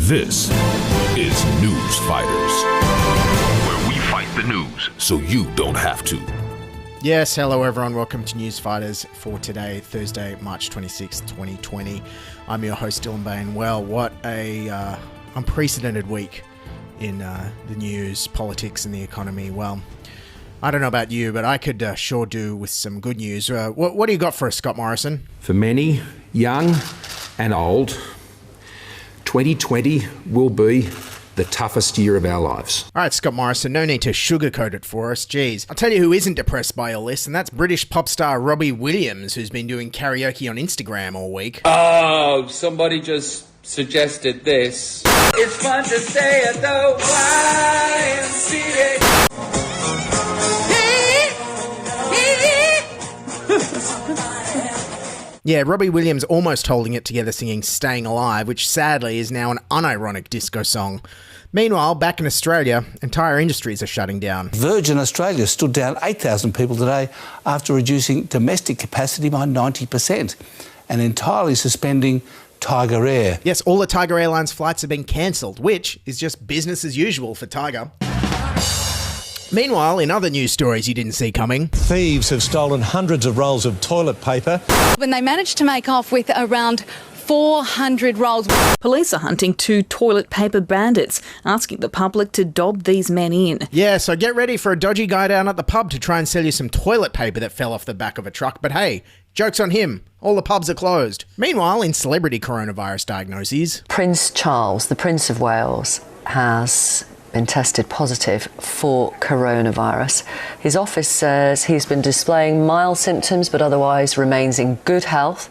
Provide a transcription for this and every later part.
This is Newsfighters, where we fight the news so you don't have to. Yes, hello everyone. Welcome to Newsfighters for today, Thursday, March 26th, 2020. I'm your host, Dylan Behan. Well, what a unprecedented week in the news, politics and the economy. Well, I don't know about you, but I could sure do with some good news. What do you got for us, Scott Morrison? For many, young and old, 2020 will be the toughest year of our lives. All right, Scott Morrison, no need to sugarcoat it for us. Geez, I'll tell you who isn't depressed by all this, and that's British pop star Robbie Williams, who's been doing karaoke on Instagram all week. Oh, somebody just suggested this. It's fun to stay at the YMCA. Yeah, Robbie Williams almost holding it together singing Staying Alive, which sadly is now an unironic disco song. Meanwhile, back in Australia, entire industries are shutting down. Virgin Australia stood down 8,000 people today after reducing domestic capacity by 90% and entirely suspending Tiger Air. Yes, all the Tiger Airlines flights have been cancelled, which is just business as usual for Tiger. Meanwhile, in other news stories you didn't see coming, thieves have stolen hundreds of rolls of toilet paper. When they managed to make off with around 400 rolls. Police are hunting 2 toilet paper bandits, asking the public to dob these men in. Yeah, so get ready for a dodgy guy down at the pub to try and sell you some toilet paper that fell off the back of a truck. But hey, joke's on him. All the pubs are closed. Meanwhile, in celebrity coronavirus diagnoses, Prince Charles, the Prince of Wales, has been tested positive for coronavirus. His office says he's been displaying mild symptoms but otherwise remains in good health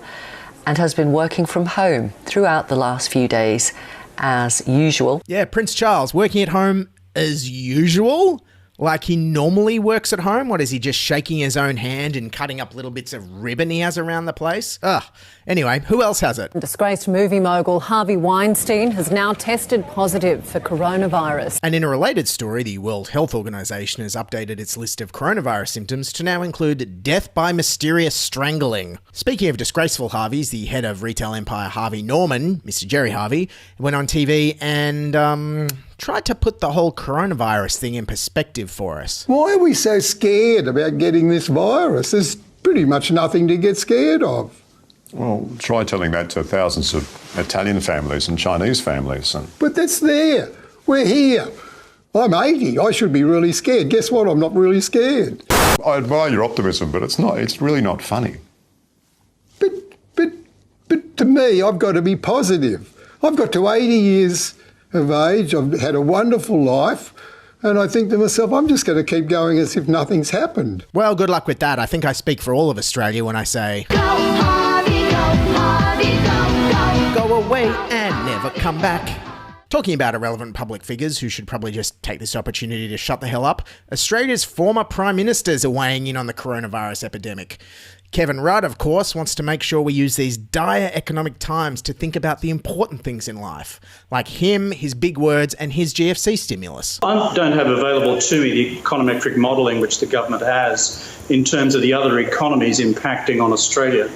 and has been working from home throughout the last few days as usual. Yeah, Prince Charles working at home as usual? Like he normally works at home? What, is he just shaking his own hand and cutting up little bits of ribbon he has around the place? Anyway, who else has it? Disgraced movie mogul Harvey Weinstein has now tested positive for coronavirus. And in a related story, the World Health Organization has updated its list of coronavirus symptoms to now include death by mysterious strangling. Speaking of disgraceful Harveys, the head of retail empire Harvey Norman, Mr. Gerry Harvey, went on TV and tried to put the whole coronavirus thing in perspective for us. Why are we so scared about getting this virus? There's pretty much nothing to get scared of. Well, try telling that to thousands of Italian families and Chinese families. But that's there. We're here. I'm 80. I should be really scared. Guess what? I'm not really scared. I admire your optimism, but it's not. It's really not funny. But to me, I've got to be positive. I've got to 80 years of age. I've had a wonderful life. And I think to myself, I'm just going to keep going as if nothing's happened. Well, good luck with that. I think I speak for all of Australia when I say, go Harvey, go away and never come back. Talking about irrelevant public figures who should probably just take this opportunity to shut the hell up, Australia's former Prime Ministers are weighing in on the coronavirus epidemic. Kevin Rudd, of course, wants to make sure we use these dire economic times to think about the important things in life, like him, his big words, and his GFC stimulus. I don't have available to me the econometric modelling which the government has in terms of the other economies impacting on Australia.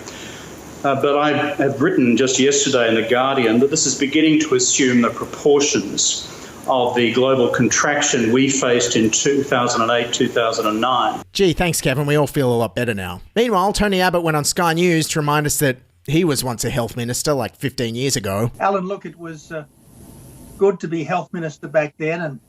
But I have written just yesterday in The Guardian that this is beginning to assume the proportions of the global contraction we faced in 2008, 2009. Gee, thanks, Kevin. We all feel a lot better now. Meanwhile, Tony Abbott went on Sky News to remind us that he was once a health minister like 15 years ago. Alan, look, it was good to be health minister back then and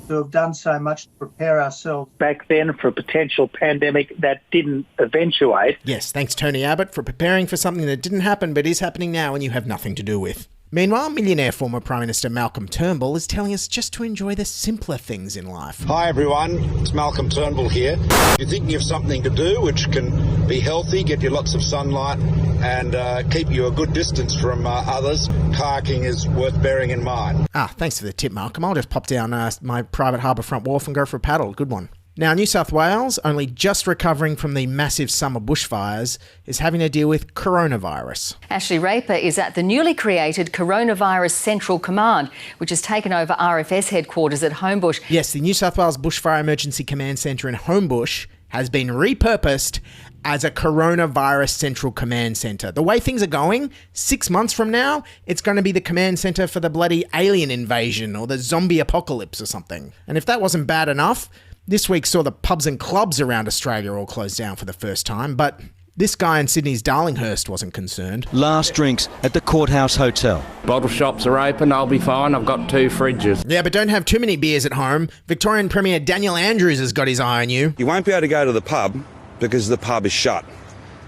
to have done so much to prepare ourselves back then for a potential pandemic that didn't eventuate. Yes, thanks, Tony Abbott, for preparing for something that didn't happen but is happening now and you have nothing to do with. Meanwhile, millionaire former Prime Minister Malcolm Turnbull is telling us just to enjoy the simpler things in life. Hi everyone, it's Malcolm Turnbull here. If you're thinking of something to do which can be healthy, get you lots of sunlight and keep you a good distance from others, kayaking is worth bearing in mind. Thanks for the tip, Malcolm. I'll just pop down my private harbourfront wharf and go for a paddle. Good one. Now, New South Wales, only just recovering from the massive summer bushfires, is having to deal with coronavirus. Ashley Raper is at the newly created Coronavirus Central Command, which has taken over RFS headquarters at Homebush. Yes, the New South Wales Bushfire Emergency Command Centre in Homebush has been repurposed as a coronavirus central command centre. The way things are going, 6 months from now, it's going to be the command centre for the bloody alien invasion or the zombie apocalypse or something. And if that wasn't bad enough, this week saw the pubs and clubs around Australia all close down for the first time, but this guy in Sydney's Darlinghurst wasn't concerned. Last drinks at the Courthouse Hotel. Bottle shops are open, I'll be fine. I've got 2 fridges. Yeah, but don't have too many beers at home. Victorian Premier Daniel Andrews has got his eye on you. You won't be able to go to the pub because the pub is shut.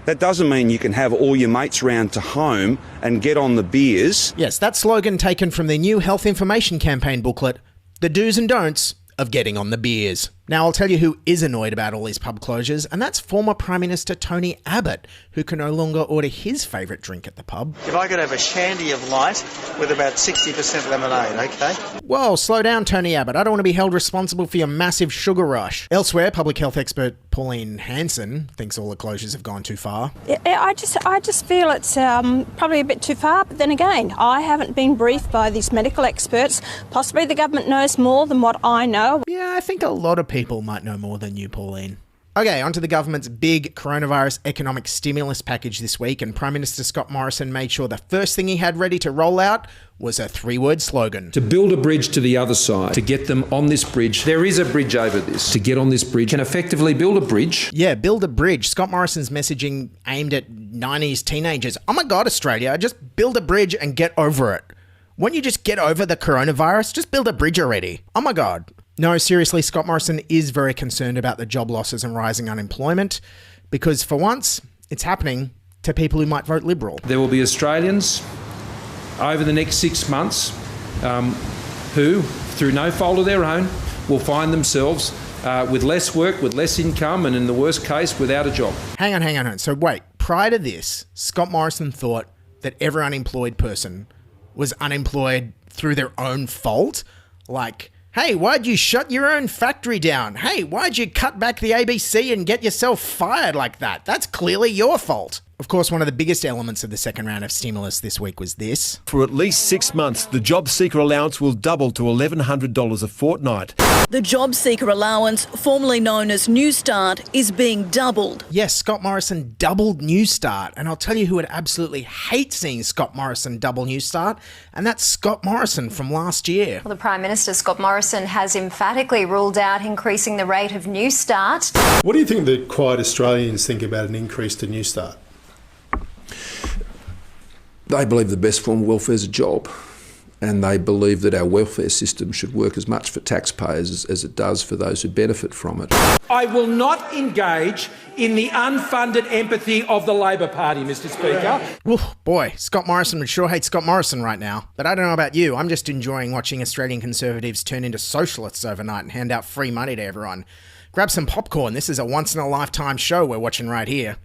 That doesn't mean you can have all your mates round to home and get on the beers. Yes, that slogan taken from their new health information campaign booklet, The Do's and Don'ts of Getting on the Beers. Now, I'll tell you who is annoyed about all these pub closures, and that's former Prime Minister Tony Abbott, who can no longer order his favourite drink at the pub. If I could have a shandy of light with about 60% lemonade, okay? Whoa, slow down, Tony Abbott. I don't want to be held responsible for your massive sugar rush. Elsewhere, public health expert Pauline Hanson thinks all the closures have gone too far. I just feel it's probably a bit too far, but then again, I haven't been briefed by these medical experts. Possibly the government knows more than what I know. Yeah, I think a lot of people might know more than you, Pauline. Okay, onto the government's big coronavirus economic stimulus package this week, and Prime Minister Scott Morrison made sure the first thing he had ready to roll out was a 3-word slogan. To build a bridge to the other side, to get them on this bridge. There is a bridge over this. To get on this bridge and effectively build a bridge. Yeah, build a bridge. Scott Morrison's messaging aimed at 90s teenagers. Oh my God, Australia, just build a bridge and get over it. Won't you just get over the coronavirus? Just build a bridge already. Oh my God. No, seriously, Scott Morrison is very concerned about the job losses and rising unemployment because, for once, it's happening to people who might vote Liberal. There will be Australians over the next 6 months who, through no fault of their own, will find themselves with less work, with less income, and in the worst case, without a job. Hang on. So wait, prior to this, Scott Morrison thought that every unemployed person was unemployed through their own fault? Like, hey, why'd you shut your own factory down? Hey, why'd you cut back the ABC and get yourself fired like that? That's clearly your fault. Of course, one of the biggest elements of the second round of stimulus this week was this. For at least 6 months, the job seeker allowance will double to $1,100 a fortnight. The job seeker allowance, formerly known as Newstart, is being doubled. Yes, Scott Morrison doubled Newstart, and I'll tell you who would absolutely hate seeing Scott Morrison double Newstart, and that's Scott Morrison from last year. Well, the Prime Minister, Scott Morrison, has emphatically ruled out increasing the rate of Newstart. What do you think that quiet Australians think about an increase to Newstart? They believe the best form of welfare is a job, and they believe that our welfare system should work as much for taxpayers as it does for those who benefit from it. I will not engage in the unfunded empathy of the Labor Party, Mr. Speaker. Ooh, boy, Scott Morrison would sure hate Scott Morrison right now. But I don't know about you, I'm just enjoying watching Australian Conservatives turn into socialists overnight and hand out free money to everyone. Grab some popcorn, this is a once-in-a-lifetime show we're watching right here.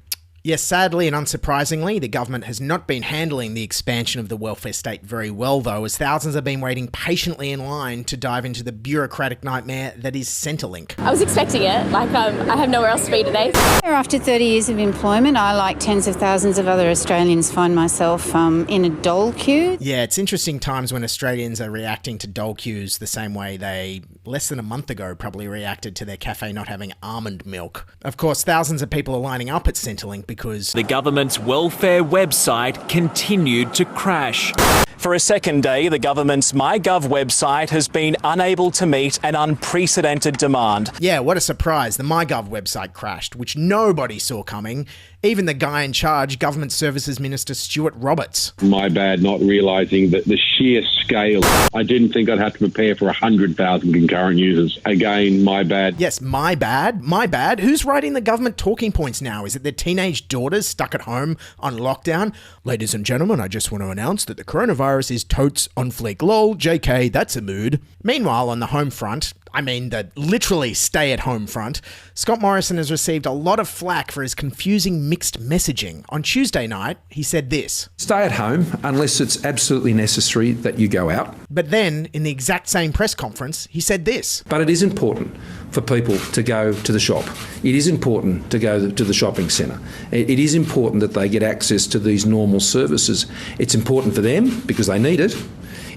Yes, sadly and unsurprisingly, the government has not been handling the expansion of the welfare state very well, though, as thousands have been waiting patiently in line to dive into the bureaucratic nightmare that is Centrelink. I was expecting it, I have nowhere else to be today. After 30 years of employment, I, like tens of thousands of other Australians, find myself in a dole queue. Yeah, it's interesting times when Australians are reacting to dole queues the same way they, less than a month ago, probably reacted to their cafe not having almond milk. Of course, thousands of people are lining up at Centrelink because the government's welfare website continued to crash. For a second day, the government's MyGov website has been unable to meet an unprecedented demand. Yeah, what a surprise. The MyGov website crashed, which nobody saw coming. Even the guy in charge, Government Services Minister Stuart Roberts. My bad not realising that the sheer scale. I didn't think I'd have to prepare for 100,000 concurrent users. Again, my bad. Yes, my bad. My bad. Who's writing the government talking points now? Is it their teenage daughters stuck at home on lockdown? Ladies and gentlemen, I just want to announce that the coronavirus is totes on fleek. Lol, JK, that's a mood. Meanwhile, on the home front, I mean the literally stay-at-home front, Scott Morrison has received a lot of flack for his confusing mixed messaging. On Tuesday night, he said this. Stay at home unless it's absolutely necessary that you go out. But then, in the exact same press conference, he said this. But it is important for people to go to the shop. It is important to go to the shopping centre. It is important that they get access to these normal services. It's important for them because they need it.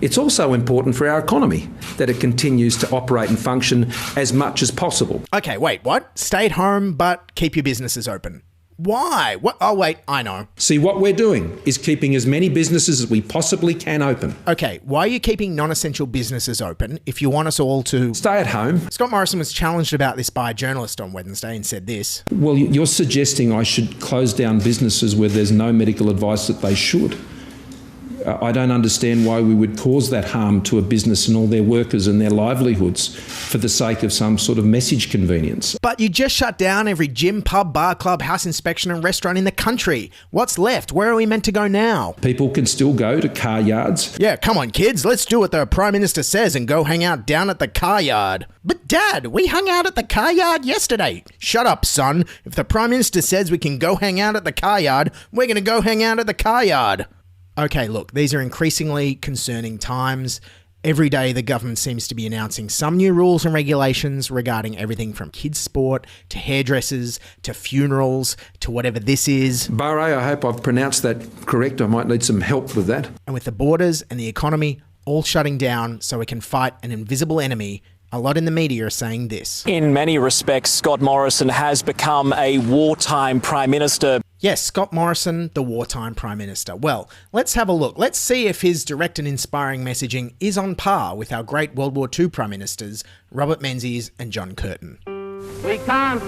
It's also important for our economy that it continues to operate and function as much as possible. Okay, wait, what? Stay at home, but keep your businesses open. Why? What? Oh, wait, I know. See, what we're doing is keeping as many businesses as we possibly can open. Okay, why are you keeping non-essential businesses open if you want us all to... Stay at home. Scott Morrison was challenged about this by a journalist on Wednesday and said this. Well, you're suggesting I should close down businesses where there's no medical advice that they should. I don't understand why we would cause that harm to a business and all their workers and their livelihoods for the sake of some sort of message convenience. But you just shut down every gym, pub, bar, club, house inspection and restaurant in the country. What's left? Where are we meant to go now? People can still go to car yards. Yeah, come on, kids. Let's do what the Prime Minister says and go hang out down at the car yard. But Dad, we hung out at the car yard yesterday. Shut up, son. If the Prime Minister says we can go hang out at the car yard, we're going to go hang out at the car yard. Okay, look, these are increasingly concerning times. Every day the government seems to be announcing some new rules and regulations regarding everything from kids' sport to hairdressers to funerals to whatever this is. Barre, I hope I've pronounced that correct. I might need some help with that. And with the borders and the economy all shutting down so we can fight an invisible enemy, a lot in the media are saying this. In many respects, Scott Morrison has become a wartime Prime Minister. Yes, Scott Morrison, the wartime Prime Minister. Well, let's have a look. Let's see if his direct and inspiring messaging is on par with our great World War II Prime Ministers, Robert Menzies and John Curtin. We can't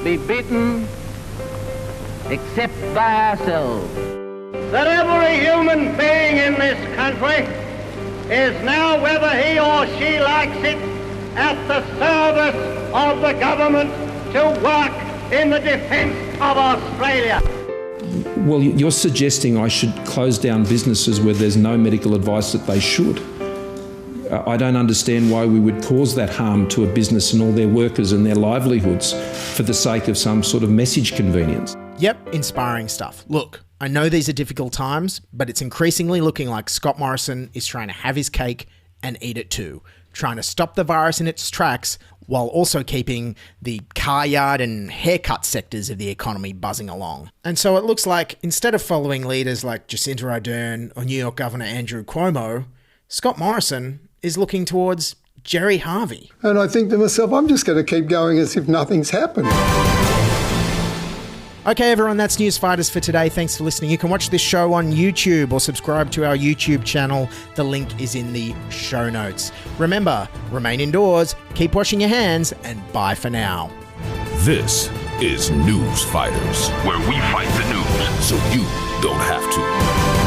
be beaten except by ourselves. That every human being in this country is now, whether he or she likes it, at the service of the government to work in the defence of Australia. Well, you're suggesting I should close down businesses where there's no medical advice that they should. I don't understand why we would cause that harm to a business and all their workers and their livelihoods for the sake of some sort of message convenience. Yep, inspiring stuff. Look, I know these are difficult times, but it's increasingly looking like Scott Morrison is trying to have his cake and eat it too, trying to stop the virus in its tracks while also keeping the car yard and haircut sectors of the economy buzzing along. And so it looks like instead of following leaders like Jacinda Ardern or New York Governor Andrew Cuomo, Scott Morrison is looking towards Gerry Harvey. And I think to myself, I'm just going to keep going as if nothing's happened. Okay, everyone, that's Newsfighters for today. Thanks for listening. You can watch this show on YouTube or subscribe to our YouTube channel. The link is in the show notes. Remember, remain indoors, keep washing your hands, and bye for now. This is Newsfighters, where we fight the news so you don't have to.